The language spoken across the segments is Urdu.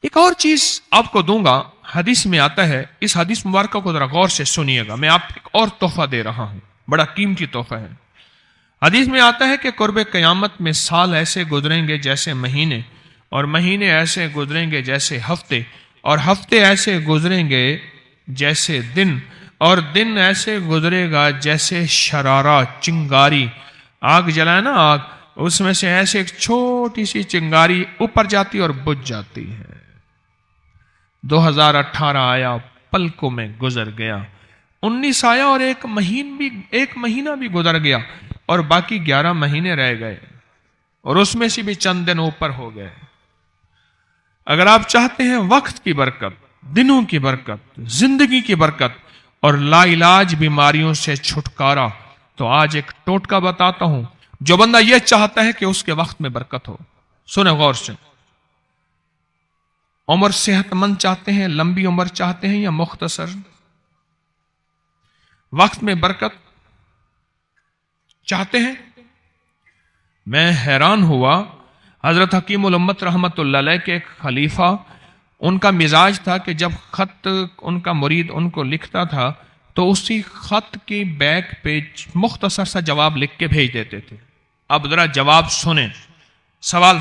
ایک اور چیز آپ کو دوں گا، حدیث میں آتا ہے، اس حدیث مبارکہ کو ذرا غور سے سنیے گا، میں آپ ایک اور تحفہ دے رہا ہوں، بڑا قیمتی تحفہ ہے۔ حدیث میں آتا ہے کہ قرب قیامت میں سال ایسے گزریں گے جیسے مہینے، اور مہینے ایسے گزریں گے جیسے ہفتے، اور ہفتے ایسے گزریں گے جیسے دن، اور دن ایسے گزرے گا جیسے شرارہ، چنگاری۔ آگ جلائے نا آگ، اس میں سے ایسے ایک چھوٹی سی چنگاری اوپر جاتی اور بجھ جاتی ہے۔ 2018 آیا، پلکوں میں گزر گیا، 19 آیا اور ایک مہینہ بھی گزر گیا، اور باقی 11 مہینے رہ گئے، اور اس میں سے بھی چند دن اوپر ہو گئے۔ اگر آپ چاہتے ہیں وقت کی برکت، دنوں کی برکت، زندگی کی برکت اور لا علاج بیماریوں سے چھٹکارا، تو آج ایک ٹوٹکا بتاتا ہوں۔ جو بندہ یہ چاہتا ہے کہ اس کے وقت میں برکت ہو، سنیں غور سے۔ عمر صحت مند چاہتے ہیں، لمبی عمر چاہتے ہیں یا مختصر؟ وقت میں برکت چاہتے ہیں؟ میں حیران ہوا، حضرت حکیم الامت رحمت اللہ علیہ کے ایک خلیفہ، ان کا مزاج تھا کہ جب خط ان کا مرید ان کو لکھتا تھا تو اسی خط کی بیک پہ مختصر سا جواب لکھ کے بھیج دیتے تھے۔ اب ذرا جواب سنیں، سوال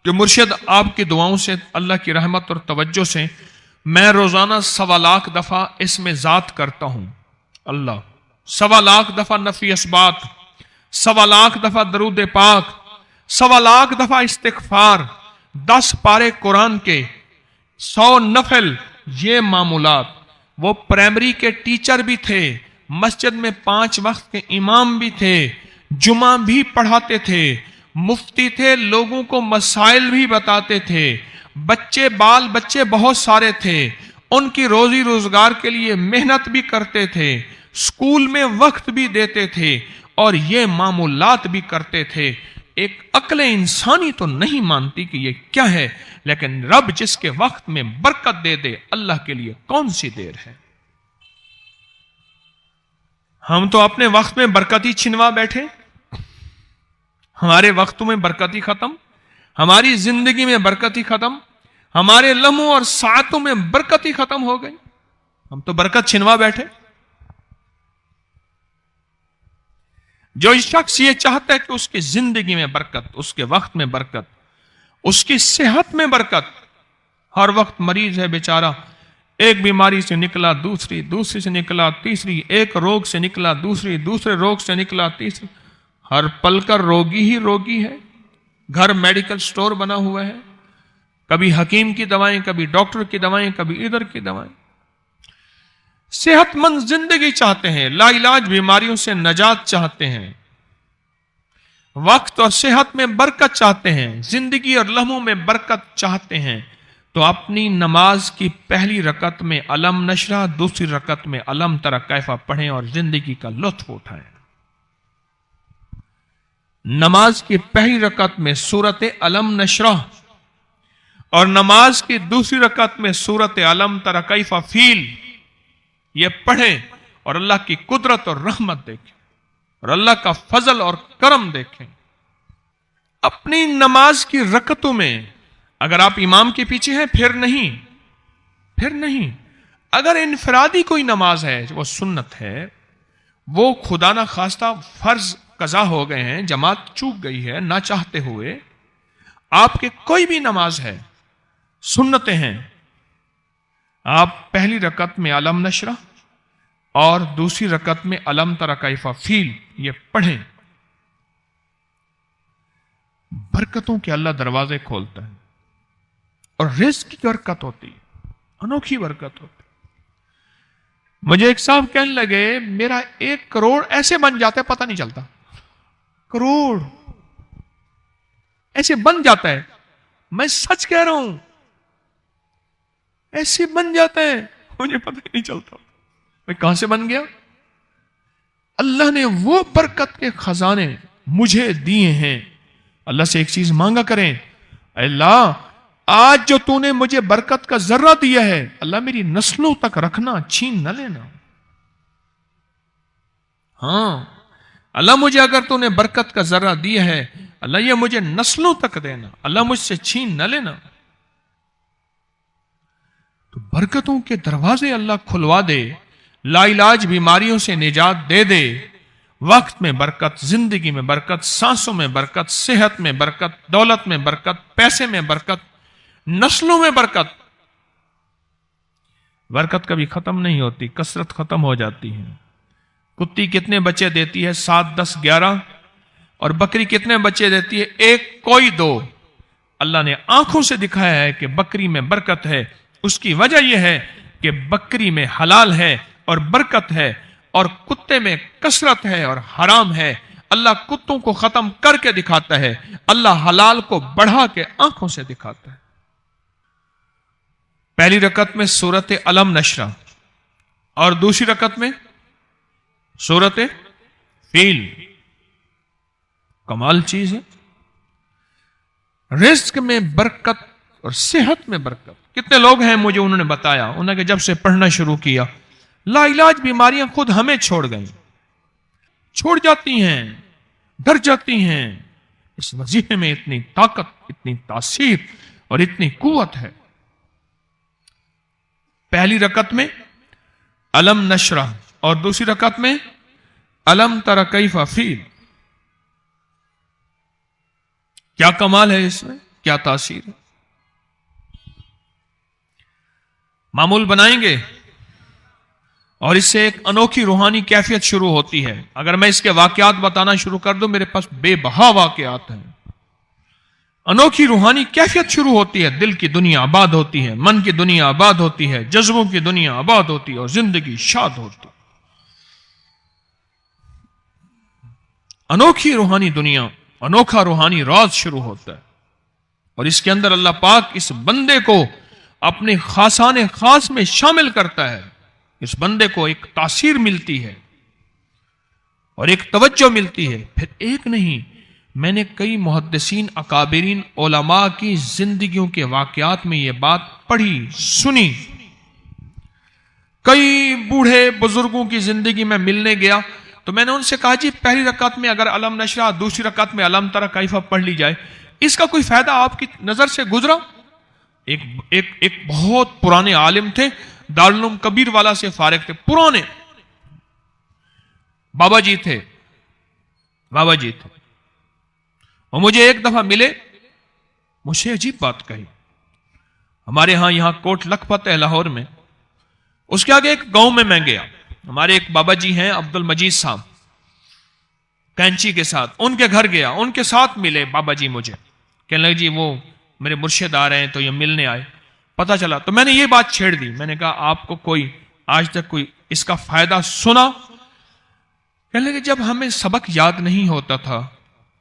کہ مرشد آپ کی دعاؤں سے، اللہ کی رحمت اور توجہ سے میں روزانہ 1.25 لاکھ دفعہ اس میں ذات کرتا ہوں، اللہ 1.25 لاکھ دفعہ نفی اثبات، 1.25 لاکھ دفعہ درود پاک، 1.25 لاکھ دفعہ استغفار، 10 پارے قرآن کے، 100 نفل، یہ معمولات۔ وہ پرائمری کے ٹیچر بھی تھے، مسجد میں 5 وقت کے امام بھی تھے، جمعہ بھی پڑھاتے تھے، مفتی تھے، لوگوں کو مسائل بھی بتاتے تھے، بال بچے بہت سارے تھے، ان کی روزی روزگار کے لیے محنت بھی کرتے تھے، اسکول میں وقت بھی دیتے تھے، اور یہ معمولات بھی کرتے تھے۔ ایک عقل انسانی تو نہیں مانتی کہ یہ کیا ہے، لیکن رب جس کے وقت میں برکت دے دے، اللہ کے لیے کون سی دیر ہے؟ ہم تو اپنے وقت میں برکتی چھنوا بیٹھے، ہمارے وقتوں میں برکتی ختم، ہماری زندگی میں برکتی ختم، ہمارے لمحوں اور ساعتوں میں برکتی ختم ہو گئی، ہم تو برکت چھنوا بیٹھے۔ جو شخص یہ چاہتا ہے کہ اس کی زندگی میں برکت، اس کے وقت میں برکت، اس کی صحت میں برکت، ہر وقت مریض ہے بیچارہ، ایک بیماری سے نکلا دوسری سے نکلا تیسری، ایک روگ سے نکلا دوسرے روگ سے نکلا تیسری، ہر پل کا روگی ہی روگی ہے۔ گھر میڈیکل سٹور بنا ہوا ہے، کبھی حکیم کی دوائیں، کبھی ڈاکٹر کی دوائیں، کبھی ادھر کی دوائیں۔ صحت مند زندگی چاہتے ہیں، لا علاج بیماریوں سے نجات چاہتے ہیں، وقت اور صحت میں برکت چاہتے ہیں، زندگی اور لمحوں میں برکت چاہتے ہیں، تو اپنی نماز کی پہلی رکعت میں علم نشرح، دوسری رکعت میں علم تری کیفا پڑھیں اور زندگی کا لطف اٹھائیں۔ نماز کی پہلی رکعت میں سورت علم نشرح اور نماز کی دوسری رکعت میں سورت علم تری کیفا فیل، یہ پڑھیں اور اللہ کی قدرت اور رحمت دیکھیں اور اللہ کا فضل اور کرم دیکھیں۔ اپنی نماز کی رکعتوں میں اگر آپ امام کے پیچھے ہیں پھر نہیں، اگر انفرادی کوئی نماز ہے، وہ سنت ہے، وہ خدا نہ خواستہ فرض قضا ہو گئے ہیں، جماعت چوک گئی ہے نہ چاہتے ہوئے، آپ کے کوئی بھی نماز ہے، سنتیں ہیں، آپ پہلی رکعت میں علم نشرح اور دوسری رکعت میں علم تری کیفا فیل یہ پڑھیں۔ برکتوں کے اللہ دروازے کھولتا ہے اور رزق کی برکت ہوتی ہے، انوکھی برکت ہوتی ہے۔ مجھے ایک صاحب کہنے لگے میرا 1 کروڑ ایسے بن جاتا ہے پتہ نہیں چلتا، کروڑ ایسے بن جاتا ہے، میں سچ کہہ رہا ہوں، ایسے بن جاتا ہے مجھے پتہ ہی نہیں چلتا، میں کہاں سے بن گیا؟ اللہ نے وہ برکت کے خزانے مجھے دیے ہیں۔ اللہ سے ایک چیز مانگا کریں، اللہ آج جو تو نے مجھے برکت کا ذرہ دیا ہے، اللہ میری نسلوں تک رکھنا، چھین نہ لینا۔ ہاں اللہ مجھے اگر تو نے برکت کا ذرہ دیا ہے، اللہ یہ مجھے نسلوں تک دینا، اللہ مجھ سے چھین نہ لینا۔ تو برکتوں کے دروازے اللہ کھلوا دے، لا علاج بیماریوں سے نجات دے دے، وقت میں برکت، زندگی میں برکت، سانسوں میں برکت، صحت میں برکت، دولت میں برکت، پیسے میں برکت، نسلوں میں برکت۔ برکت کبھی ختم نہیں ہوتی، کثرت ختم ہو جاتی ہے۔ کتی کتنے بچے دیتی ہے؟ 7، 10، 11۔ اور بکری کتنے بچے دیتی ہے؟ 1، کوئی 2۔ اللہ نے آنکھوں سے دکھایا ہے کہ بکری میں برکت ہے۔ اس کی وجہ یہ ہے کہ بکری میں حلال ہے اور برکت ہے، اور کتے میں کثرت ہے اور حرام ہے۔ اللہ کتوں کو ختم کر کے دکھاتا ہے، اللہ حلال کو بڑھا کے آنکھوں سے دکھاتا ہے۔ پہلی رکعت میں سورت علم نشرہ، اور دوسری رکعت میں سورت فیل۔ کمال چیز ہے۔ رزق میں برکت اور صحت میں برکت۔ کتنے لوگ ہیں مجھے انہوں نے بتایا، انہوں نے کہ جب سے پڑھنا شروع کیا لا علاج بیماریاں خود ہمیں چھوڑ گئیں، چھوڑ جاتی ہیں، ڈر جاتی ہیں۔ اس وظیفے میں اتنی طاقت، اتنی تاثیر اور اتنی قوت ہے۔ پہلی رکعت میں علم نشرہ اور دوسری رکعت میں علم تر کیف فیل۔ کیا کمال ہے اس میں، کیا تاثیر ہے۔ معمول بنائیں گے اور اس سے ایک انوکھی روحانی کیفیت شروع ہوتی ہے۔ اگر میں اس کے واقعات بتانا شروع کر دوں، میرے پاس بے بہا واقعات ہیں۔ انوکھی روحانی کیفیت شروع ہوتی ہے، دل کی دنیا آباد ہوتی ہے، من کی دنیا آباد ہوتی ہے، جذبوں کی دنیا آباد ہوتی ہے اور زندگی شاد ہوتی ہے۔ انوکھی روحانی دنیا، انوکھا روحانی راز شروع ہوتا ہے، اور اس کے اندر اللہ پاک اس بندے کو اپنے خاصان خاص میں شامل کرتا ہے۔ اس بندے کو ایک تاثیر ملتی ہے اور ایک توجہ ملتی ہے۔ پھر ایک نہیں، میں نے کئی محدثین، اکابرین، علماء کی زندگیوں کے واقعات میں یہ بات پڑھی، سنی۔ کئی بوڑھے بزرگوں کی زندگی میں ملنے گیا تو میں نے ان سے کہا جی پہلی رکعت میں اگر علم نشرہ، دوسری رکعت میں علم تر کیف پڑھ لی جائے، اس کا کوئی فائدہ آپ کی نظر سے گزرا؟ ایک بہت پرانے عالم تھے، دارالعلوم کبیر والا سے فارغ تھے، پرانے بابا جی تھے، بابا جی تھے۔ وہ مجھے ایک دفعہ ملے، مجھے عجیب بات کہی۔ ہمارے ہاں یہاں کوٹ لکھپت ہے لاہور میں، اس کے آگے ایک گاؤں میں گیا، ہمارے ایک بابا جی ہیں عبد المجید صاحب، کینچی کے ساتھ، ان کے گھر گیا، ان کے ساتھ ملے بابا جی مجھے، کہنے لگے جی وہ میرے مرشد آ رہے ہیں تو یہ ملنے آئے۔ پتا چلا تو میں نے یہ بات چھیڑ دی، میں نے کہا آپ کو کوئی آج تک کوئی اس کا فائدہ سنا؟ کہنے لگے جب ہمیں سبق یاد نہیں ہوتا تھا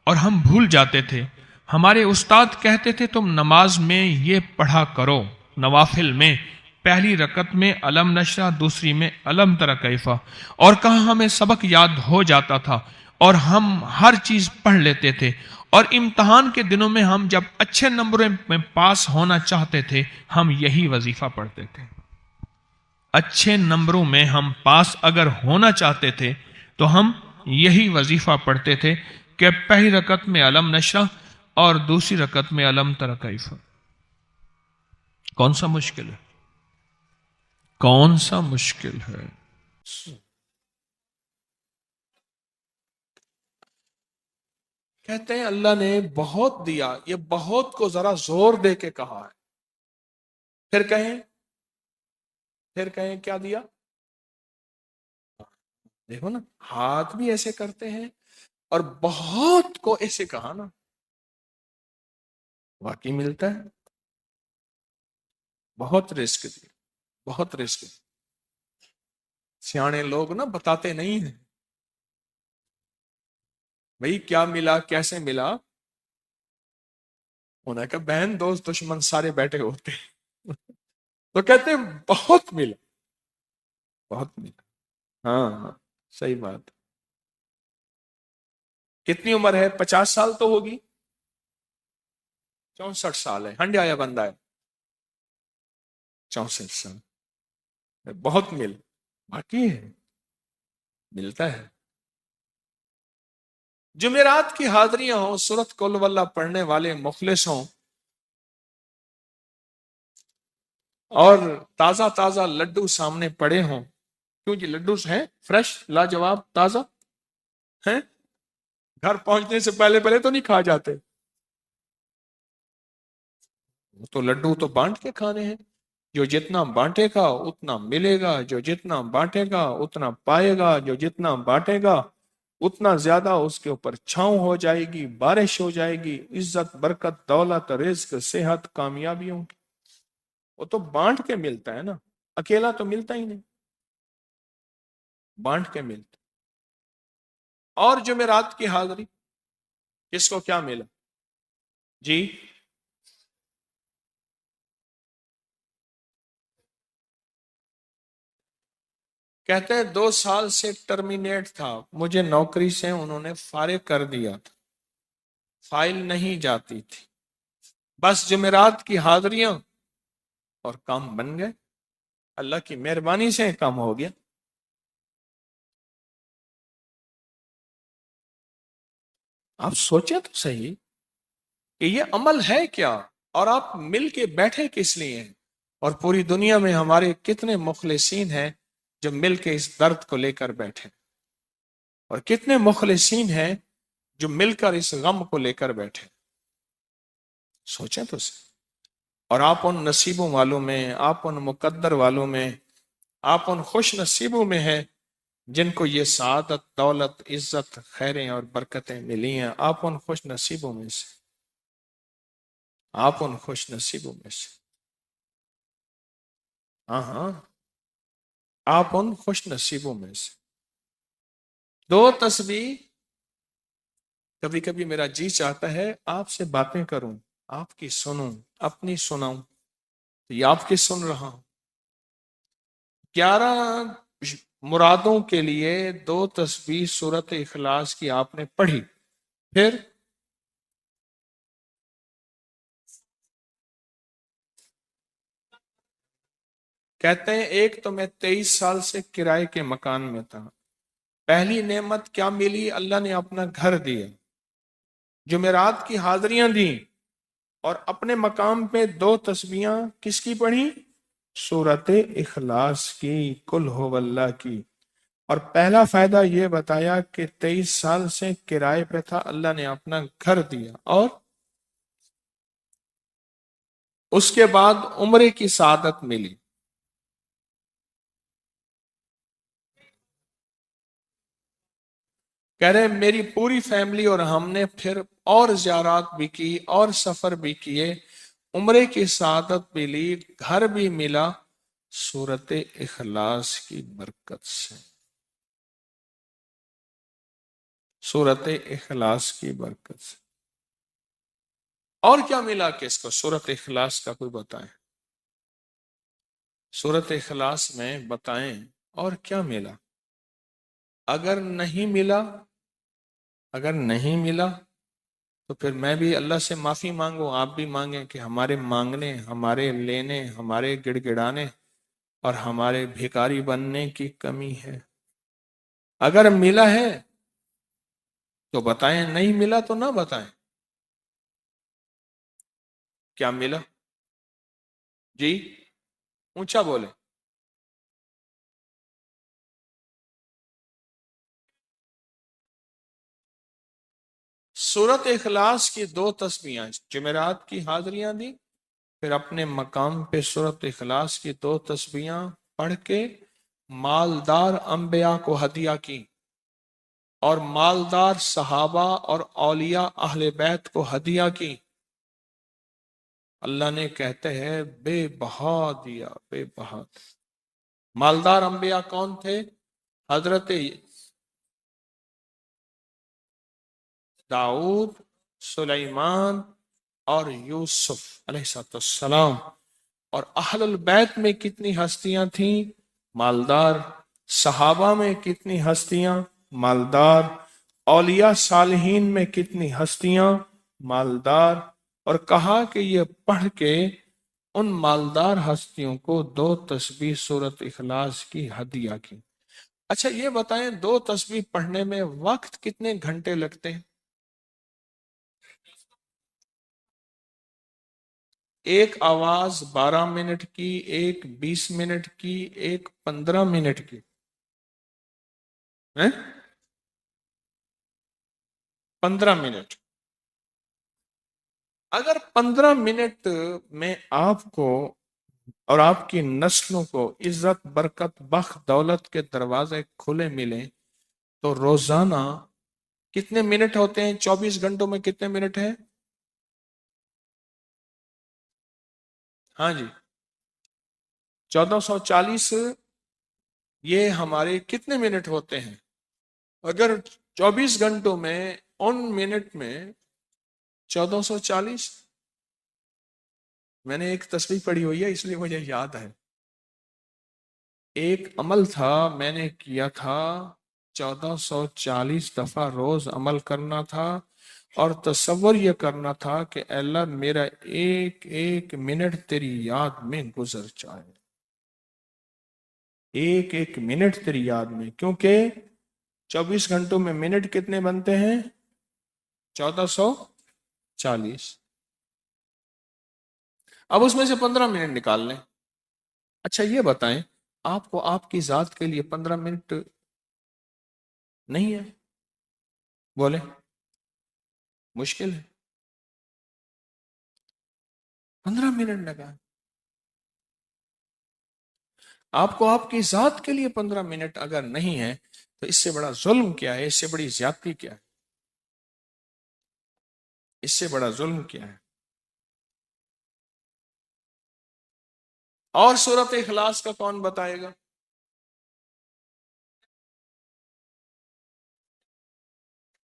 اور ہم بھول جاتے تھے، ہمارے استاد کہتے تھے تم نماز میں یہ پڑھا کرو، نوافل میں پہلی رکعت میں علم نشرہ، دوسری میں علم تر کیف، اور کہاں ہمیں سبق یاد ہو جاتا تھا اور ہم ہر چیز پڑھ لیتے تھے، اور امتحان کے دنوں میں ہم جب اچھے نمبروں میں پاس ہونا چاہتے تھے ہم یہی وظیفہ پڑھتے تھے۔ اچھے نمبروں میں ہم پاس اگر ہونا چاہتے تھے تو ہم یہی وظیفہ پڑھتے تھے کہ پہلی رکعت میں علم نشرہ اور دوسری رکعت میں علم تر کیف۔ کون سا مشکل ہے؟ کون سا مشکل ہے؟ کہتے ہیں اللہ نے بہت دیا، یہ بہت کو ذرا زور دے کے کہا ہے، پھر کہیں کیا دیا؟ دیکھو نا، ہاتھ بھی ایسے کرتے ہیں اور بہت کو ایسے کہا نا، واقعی ملتا ہے۔ بہت رزق دی، بہت رزق دی۔ سیانے لوگ نا بتاتے نہیں ہیں بھئی کیا ملا، کیسے ملا، انہیں کہا بہن دوست دشمن سارے بیٹھے ہوتے ہیں تو کہتے ہیں بہت ملا، بہت ملا۔ ہاں صحیح بات۔ کتنی عمر ہے؟ 50 سال تو ہوگی، 64 سال ہے، ہنڈیا یا بندہ ہے 64 سال، بہت مل باقی ہے، ملتا ہے۔ جمعرات کی حاضریاں ہوں، سورت قل واللہ پڑھنے والے مخلص ہوں، اور تازہ تازہ لڈو سامنے پڑے ہوں، کیوں جی لڈو ہیں فریش لاجواب تازہ ہیں، گھر پہنچنے سے پہلے پہلے تو نہیں کھا جاتے، تو لڈو تو بانٹ کے کھانے ہیں، جو جتنا بانٹے گا اتنا ملے گا، جو جتنا بانٹے گا اتنا پائے گا، جو جتنا بانٹے گا اتنا زیادہ اس کے اوپر چھاؤں ہو جائے گی، بارش ہو جائے گی، عزت برکت دولت رزق صحت کامیابیوں کی، وہ تو بانٹ کے ملتا ہے نا، اکیلا تو ملتا ہی نہیں، بانٹ کے ملتا۔ اور جمعرات کی حاضری کس کو کیا ملا؟ جی کہتے ہیں 2 سال سے ٹرمینیٹ تھا، مجھے نوکری سے انہوں نے فارغ کر دیا تھا، فائل نہیں جاتی تھی، بس جمعرات کی حاضریاں اور کام بن گئے، اللہ کی مہربانی سے کام ہو گیا۔ آپ سوچیں تو صحیح کہ یہ عمل ہے کیا، اور آپ مل کے بیٹھے کس لیے ہیں، اور پوری دنیا میں ہمارے کتنے مخلصین ہیں جو مل کے اس درد کو لے کر بیٹھے، اور کتنے مخلصین ہیں جو مل کر اس غم کو لے کر بیٹھے، سوچیں تو صحیح۔ اور آپ ان نصیبوں والوں میں، آپ ان مقدر والوں میں، آپ ان خوش نصیبوں میں ہیں جن کو یہ سعادت دولت عزت خیریں اور برکتیں ملی ہیں، آپ ان خوش نصیبوں میں سے، آپ ان خوش نصیبوں میں سے، ہاں ہاں، آپ ان خوش نصیبوں میں سے۔ دو تسبیح، کبھی کبھی میرا جی چاہتا ہے آپ سے باتیں کروں، آپ کی سنوں، اپنی سناؤں، تو یہ آپ کی سن رہا ہوں۔ 11 مرادوں کے لیے 2 تسبیح سورت اخلاص کی آپ نے پڑھی، پھر کہتے ہیں ایک تو میں 23 سال سے کرائے کے مکان میں تھا، پہلی نعمت کیا ملی؟ اللہ نے اپنا گھر دیا، جمعرات کی حاضریاں دیں، اور اپنے مقام پہ 2 تسبیحاں کس کی پڑھی؟ سورت اخلاص کی، کل ہو اللہ کی۔ اور پہلا فائدہ یہ بتایا کہ 23 سال سے کرائے پہ تھا، اللہ نے اپنا گھر دیا، اور اس کے بعد عمرے کی سعادت ملی۔ کہہ رہے میری پوری فیملی اور ہم نے پھر اور زیارات بھی کی اور سفر بھی کیے، عمرے کی سعادت بھی لی، گھر بھی ملا، سورت اخلاص کی برکت سے، سورت اخلاص کی برکت سے۔ اور کیا ملا کس کو؟ سورت اخلاص کا کوئی بتائیں، سورت اخلاص میں بتائیں اور کیا ملا؟ اگر نہیں ملا، اگر نہیں ملا تو پھر میں بھی اللہ سے معافی مانگوں، آپ بھی مانگیں کہ ہمارے مانگنے، ہمارے لینے، ہمارے گڑ گڑانے اور ہمارے بھیکاری بننے کی کمی ہے۔ اگر ملا ہے تو بتائیں، نہیں ملا تو نہ بتائیں۔ کیا ملا؟ جی اونچا بولے۔ سورت اخلاص کی 2 تسبیحاں، جمعرات کی حاضریاں دی، پھر اپنے مقام پہ سورت اخلاص کی 2 تسبیحاں پڑھ کے مالدار انبیاء کو ہدیہ کی، اور مالدار صحابہ اور اولیاء اہل بیت کو ہدیہ کی، اللہ نے کہتے ہیں بے بہا دیا، بے بہا دیا۔ مالدار انبیاء کون تھے؟ حضرت داؤد، سلیمان اور یوسف علیہ السلام۔ اور اہل البیت میں کتنی ہستیاں تھیں؟ مالدار۔ صحابہ میں کتنی ہستیاں؟ مالدار۔ اولیاء صالحین میں کتنی ہستیاں؟ مالدار۔ اور کہا کہ یہ پڑھ کے ان مالدار ہستیوں کو 2 تسبیح سورت اخلاص کی ہدیہ کی۔ اچھا یہ بتائیں 2 تسبیح پڑھنے میں وقت کتنے گھنٹے لگتے ہیں؟ ایک آواز 12 منٹ کی، ایک 20 منٹ کی، ایک 15 منٹ کی، 15 منٹ۔ اگر 15 منٹ میں آپ کو اور آپ کی نسلوں کو عزت، برکت، بخت، دولت کے دروازے کھلے ملیں تو روزانہ کتنے منٹ ہوتے ہیں؟ 24 گھنٹوں میں کتنے منٹ ہیں؟ ہاں جی، 1440۔ یہ ہمارے کتنے منٹ ہوتے ہیں؟ اگر 24 گھنٹوں میں ان منٹ میں 1440، میں نے ایک تصریح پڑھی ہوئی ہے اس لیے مجھے یاد ہے۔ ایک عمل تھا میں نے کیا تھا، 1440 دفعہ روز عمل کرنا تھا، اور تصور یہ کرنا تھا کہ اے اللہ میرا ایک ایک منٹ تیری یاد میں گزر جائے، ایک ایک منٹ تیری یاد میں، کیونکہ 24 گھنٹوں میں منٹ کتنے بنتے ہیں؟ 1440۔ اب اس میں سے 15 منٹ نکال لیں۔ اچھا یہ بتائیں، آپ کو آپ کی ذات کے لیے 15 منٹ نہیں ہے؟ بولے، مشکل ہے؟ 15 منٹ لگا آپ کو آپ کی ذات کے لیے 15 منٹ اگر نہیں ہے تو اس سے بڑا ظلم کیا ہے؟ اس سے بڑی زیادتی کیا ہے؟ اس سے بڑا ظلم کیا ہے؟ اور سورۃ اخلاص کا کون بتائے گا؟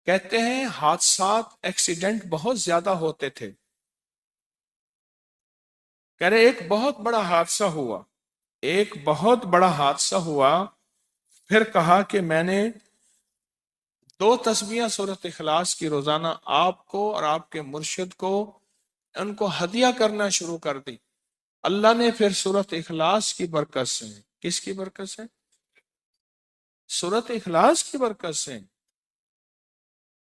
کہتے ہیں حادثات، ایکسیڈنٹ بہت زیادہ ہوتے تھے، کہہ رہے ایک بہت بڑا حادثہ ہوا، ایک بہت بڑا حادثہ ہوا، پھر کہا کہ میں نے 2 تسبیحاں سورۃ اخلاص کی روزانہ آپ کو اور آپ کے مرشد کو ان کو ہدیہ کرنا شروع کر دی۔ اللہ نے پھر سورۃ اخلاص کی برکت سے، کس کی برکت سے؟ سورۃ اخلاص کی برکت سے،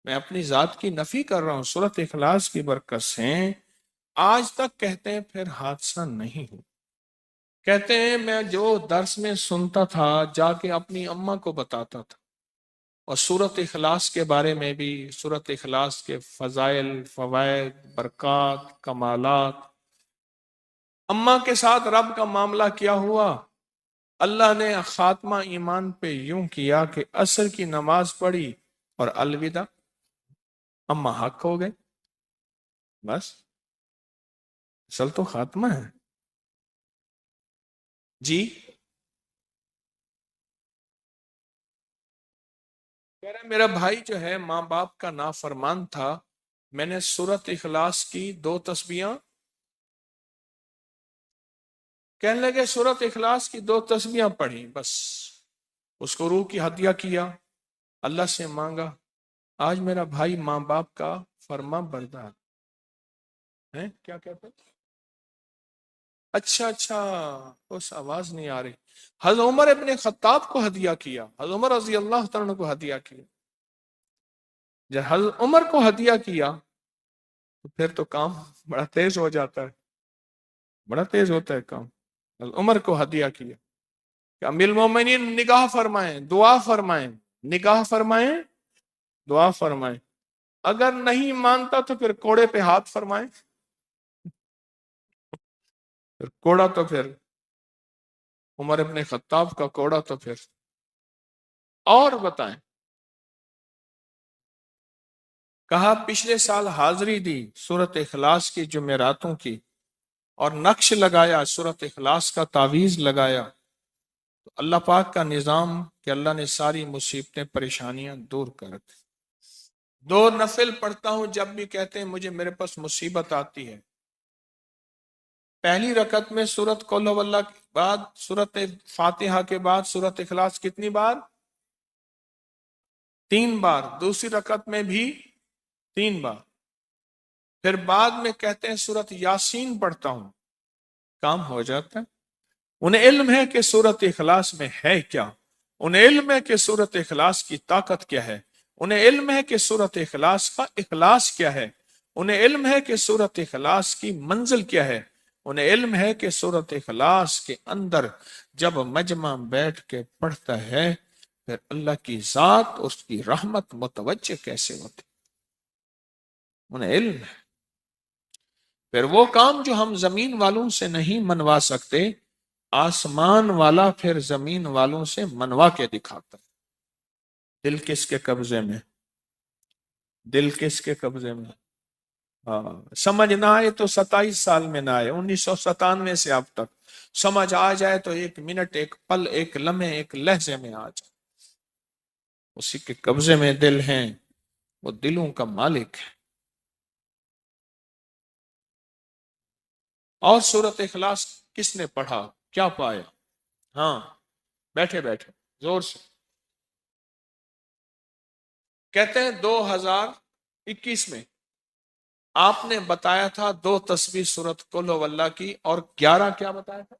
میں اپنی ذات کی نفی کر رہا ہوں، سورۃ اخلاص کی برکت سے آج تک کہتے ہیں پھر حادثہ نہیں ہو۔ کہتے ہیں میں جو درس میں سنتا تھا جا کے اپنی اماں کو بتاتا تھا، اور سورۃ اخلاص کے بارے میں بھی، سورۃ اخلاص کے فضائل، فوائد، برکات، کمالات۔ اماں کے ساتھ رب کا معاملہ کیا ہوا؟ اللہ نے خاتمہ ایمان پہ یوں کیا کہ عصر کی نماز پڑھی اور الوداع، اماں حق ہو گئے، بس اصل تو خاتمہ ہے۔ جی کہہ رہے میرا بھائی جو ہے ماں باپ کا نافرمان تھا، میں نے سورۃ اخلاص کی 2 تسبیحاں، کہنے لگے سورۃ اخلاص کی 2 تسبیحاں پڑھی، بس اس کو روح کی ہدیہ کیا، اللہ سے مانگا۔ آج میرا بھائی ماں باپ کا فرما بردار ہے۔ کیا کہتے ہیں؟ اچھا اچھا، اس آواز نہیں آ رہی۔ حضرت عمر ابن خطاب کو ہدیہ کیا، حضرت عمر رضی اللہ تعالیٰ کو ہدیہ کیا۔ جب حضرت عمر کو ہدیہ کیا تو پھر تو کام بڑا تیز ہو جاتا ہے، بڑا تیز ہوتا ہے کام۔ حضرت عمر کو ہدیہ کیا کہ امیر المومنین نگاہ فرمائیں، دعا فرمائیں، نگاہ فرمائیں، دعا فرمائیں، اگر نہیں مانتا تو پھر کوڑے پہ ہاتھ فرمائیں، پھر کوڑا تو پھر عمر ابن خطاب کا کوڑا تو پھر اور بتائیں۔ کہا پچھلے سال حاضری دی سورۃ اخلاص کی جمعراتوں کی، اور نقش لگایا سورۃ اخلاص کا، تعویذ لگایا، تو اللہ پاک کا نظام کہ اللہ نے ساری مصیبتیں، پریشانیاں دور کر دی۔ 2 نفل پڑھتا ہوں جب بھی کہتے ہیں مجھے میرے پاس مصیبت آتی ہے۔ پہلی رکعت میں سورۃ قل هو اللہ کے بعد، سورۃ فاتحہ کے بعد سورۃ اخلاص کتنی بار؟ 3 بار۔ دوسری رکعت میں بھی 3 بار۔ پھر بعد میں کہتے ہیں سورۃ یاسین پڑھتا ہوں، کام ہو جاتا ہے۔ انہیں علم ہے کہ سورۃ اخلاص میں ہے کیا، انہیں علم ہے کہ سورۃ اخلاص کی طاقت کیا ہے، انہیں علم ہے کہ سورۃ اخلاص کا اخلاص کیا ہے، انہیں علم ہے کہ سورۃ اخلاص کی منزل کیا ہے، انہیں علم ہے کہ سورۃ اخلاص کے اندر جب مجمع بیٹھ کے پڑھتا ہے پھر اللہ کی ذات اس کی رحمت متوجہ کیسے ہوتی، انہیں علم ہے۔ پھر وہ کام جو ہم زمین والوں سے نہیں منوا سکتے، آسمان والا پھر زمین والوں سے منوا کے دکھاتا ہے۔ دل کس کے قبضے میں؟ دل کس کے قبضے میں؟ سمجھ نہ آئے تو 27 سال میں نہ آئے، 1997 سے اب تک سمجھ آ جائے تو ایک منٹ، ایک پل، ایک لمحے، ایک لہجے میں آ جائے۔ اسی کے قبضے میں دل ہیں، وہ دلوں کا مالک ہے۔ اور سورۃ اخلاص کس نے پڑھا، کیا پایا؟ ہاں بیٹھے بیٹھے زور سے کہتے ہیں 2021 میں آپ نے بتایا تھا 2 تسبیح سورۃ قل ہو اللہ کی، اور 11 کیا بتایا تھا؟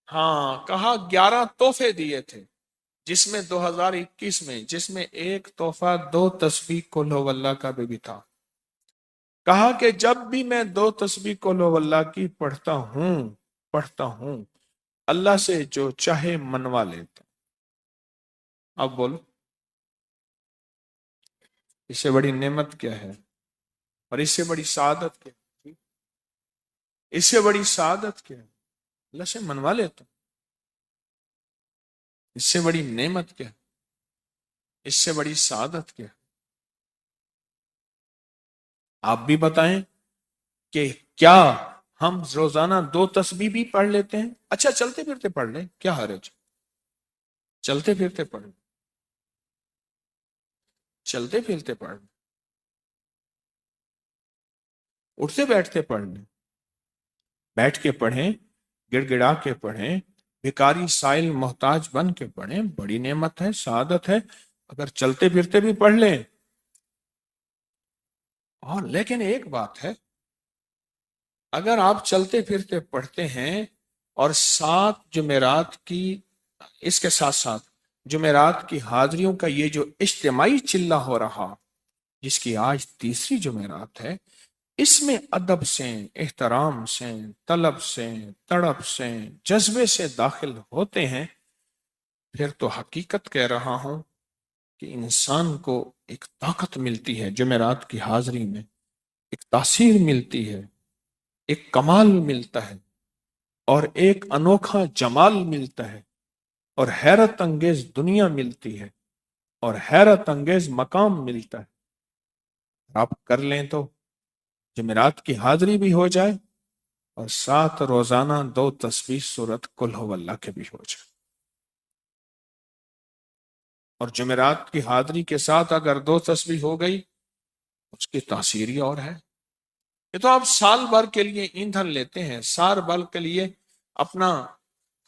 ہاں کہا 11 تحفے دیے تھے، جس میں 2021 میں جس میں ایک تحفہ 2 تسبیح قل ہو اللہ کا بھی تھا۔ کہا کہ جب بھی میں 2 تسبیح قل ہو اللہ کی پڑھتا ہوں اللہ سے جو چاہے منوا لیتا۔ اب بولو اس سے بڑی نعمت کیا ہے، اور اس سے بڑی سعادت کیا ہے؟ اس سے بڑی سعادت کیا ہے؟ اللہ سے منوا لیتا۔ اس سے بڑی نعمت کیا ہے؟ اس سے بڑی سعادت کیا ہے؟ آپ بھی بتائیں کہ کیا ہم روزانہ 2 تسبیح بھی پڑھ لیتے ہیں؟ اچھا چلتے پھرتے پڑھ لیں، کیا حرج؟ چلتے پھرتے پڑھ لیں، چلتے پھرتے پڑھ لیں، اٹھتے بیٹھتے پڑھ لیں، بیٹھ کے پڑھیں، گڑ گڑا کے پڑھیں، بھکاری سائل محتاج بن کے پڑھیں، بڑی نعمت ہے، سعادت ہے اگر چلتے پھرتے بھی پڑھ لیں۔ اور لیکن ایک بات ہے، اگر آپ چلتے پھرتے پڑھتے ہیں اور 7 جمعرات کی، اس کے ساتھ ساتھ جمعرات کی حاضریوں کا یہ جو اجتماعی چلہ ہو رہا، جس کی آج 3ری جمعرات ہے، اس میں ادب سے، احترام سے، طلب سے، تڑپ سے، جذبے سے داخل ہوتے ہیں، پھر تو حقیقت کہہ رہا ہوں کہ انسان کو ایک طاقت ملتی ہے، جمعرات کی حاضری میں ایک تاثیر ملتی ہے، ایک کمال ملتا ہے، اور ایک انوکھا جمال ملتا ہے، اور حیرت انگیز دنیا ملتی ہے، اور حیرت انگیز مقام ملتا ہے۔ آپ کر لیں تو جمعرات کی حاضری بھی ہو جائے اور ساتھ روزانہ 2 تسبیح سورۃ قل ہو اللہ کے بھی ہو جائے، اور جمعرات کی حاضری کے ساتھ اگر 2 تسبیح ہو گئی اس کی تاثیر ہی اور ہے۔ یہ تو آپ سال بھر کے لیے ایندھن لیتے ہیں، سال بھر کے لیے اپنا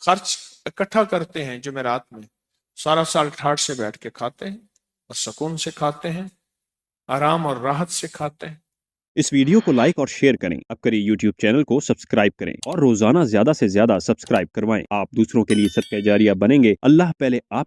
خرچ اکٹھا کرتے ہیں، جمعرات میں سارا سال ٹھاٹ سے بیٹھ کے کھاتے ہیں اور سکون سے کھاتے ہیں، آرام اور راحت سے کھاتے ہیں۔ اس ویڈیو کو لائک اور شیئر کریں، اب کریں یوٹیوب چینل کو سبسکرائب کریں اور روزانہ زیادہ سے زیادہ سبسکرائب کروائیں۔ آپ دوسروں کے لیے صدقہ جاریہ بنیں گے، اللہ پہلے آپ